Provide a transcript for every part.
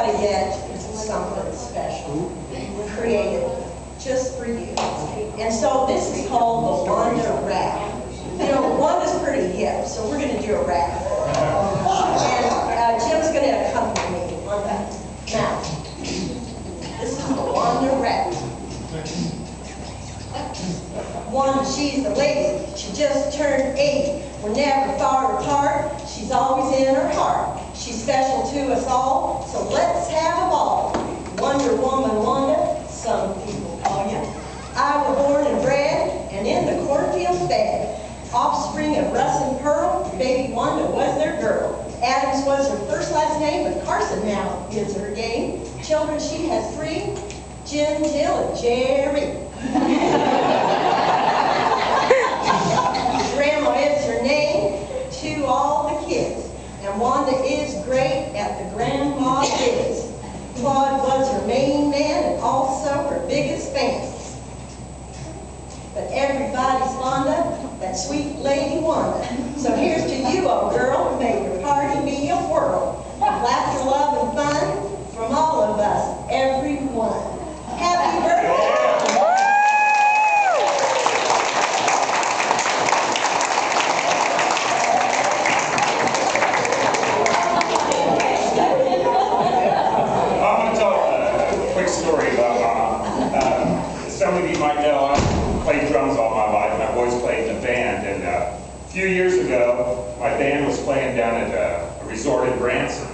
got to get is something special, created just for you. And so this is called the Wanda rap. You know, Wanda's pretty hip, so we're going to do a rap. And Jim's going to accompany me on that. Now, this is the Wanda rap. Wanda, she's the lady. She just turned 80. We're never far apart. She's always in her heart. She's special to us all, so let's have a ball. Wonder Woman Wanda, some people call you. I was born and bred, and in the cornfields fed. Offspring of Russ and Pearl, baby Wanda was their girl. Adams was her first last name, but Carson now is her game. Children, she has 3, Jim, Jill, and Jerry. Grandma is her name to all the kids. And Wanda is great at the grandma biz. Claude was her main man and also her biggest fan. But everybody's Wanda, that sweet lady Wanda. So here's to you, oh girl, may your party be a whirl. Laughter, love, and fun from all of us, everyone. Happy birthday! Story about Mom. Some of you might know I played drums all my life, and I've always played in a band. And a few years ago, my band was playing down at a resort in Branson,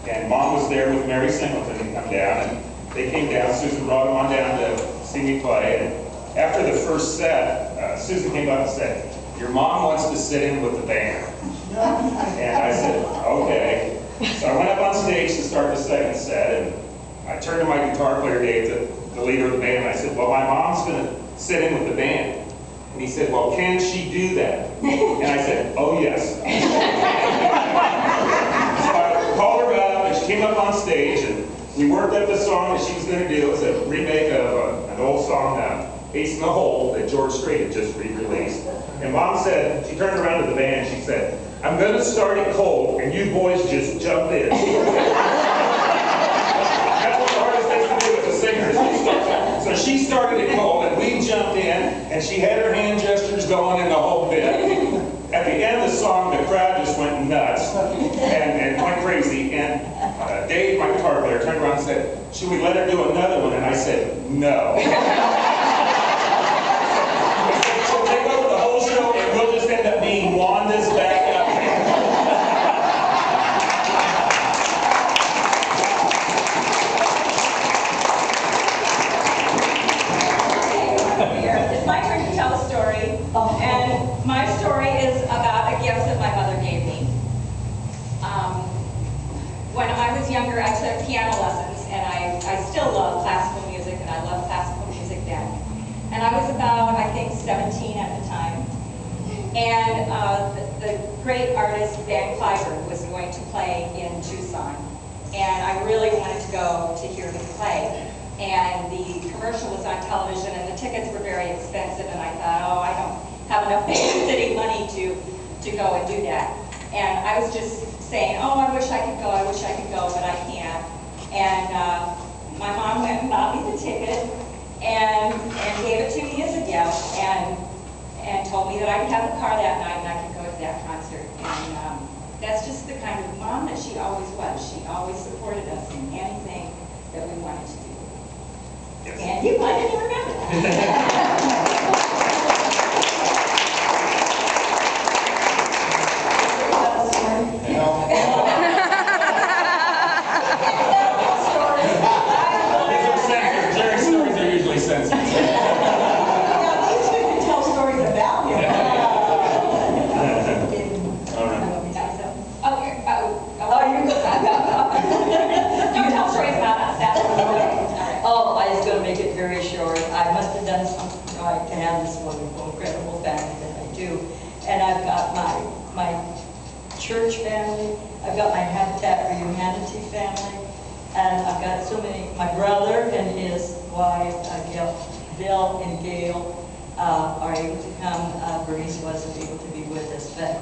and Mom was there with Mary Singleton to come down, and they came down. Susan brought them on down to see me play, and after the first set, Susan came up and said, "Your mom wants to sit in with the band." And I said, "Okay." So I went up on stage to start the second set, and I turned to my guitar player, Dave, the leader of the band, and I said, "Well, my mom's going to sit in with the band." And he said, "Well, can she do that?" And I said, "Oh, yes." So I called her up, and she came up on stage, and we worked up the song that she was going to do. It was a remake of an old song, Ace in the Hole, that George Strait had just re-released. And Mom said, she turned around to the band, and she said, "I'm going to start it cold, and you boys just jump in." So she started it cold, and we jumped in, and she had her hand gestures going in the whole bit. At the end of the song, the crowd just went nuts and went crazy. And Dave, my guitar player, turned around and said, "Should we let her do another one?" And I said, "No." She'll take over the whole show, and we'll just end up being Wanda's backup band. It's my turn to tell a story, and my story is about a gift that my mother gave me. When I was younger, I took piano lessons, and I still love classical music, and I loved classical music then. And I was about, I think, 17 at the time. And the great artist Van Cliburn was going to play in Tucson, and I really wanted to go to hear him play. And the commercial was on television, and the tickets were very expensive, and I thought, oh, I don't have enough city money to go and do that. And I was just saying, oh, I wish I could go, but I can't. And my mom went and bought me the ticket and gave it to me as a gift, and told me that I could have the car that night and I could go to that concert. And that's just the kind of mom that she always was. She always supported us in anything that we wanted to do. Yes. And you might even remember that. These are sensitive. Jerry's stories are usually sensitive. Now, these two can tell stories about him. All right. Don't tell stories about us. That's okay. Oh, I was going to make it very short. I must have done something right to have this wonderful, incredible family that I do. And I've got my church family, I've got my Habitat for Humanity family, and I've got so many, my brother and his wife, Bill and Gail, are able to come. Bernice wasn't able to be with us, but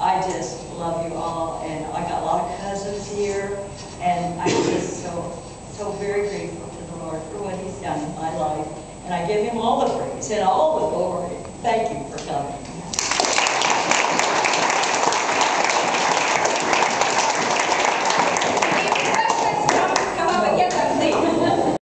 I just love you all, and I got a lot of cousins here, And I'm just so very grateful to the Lord for what he's done in my life. And I give him all the praise and all the glory. Thank you for coming.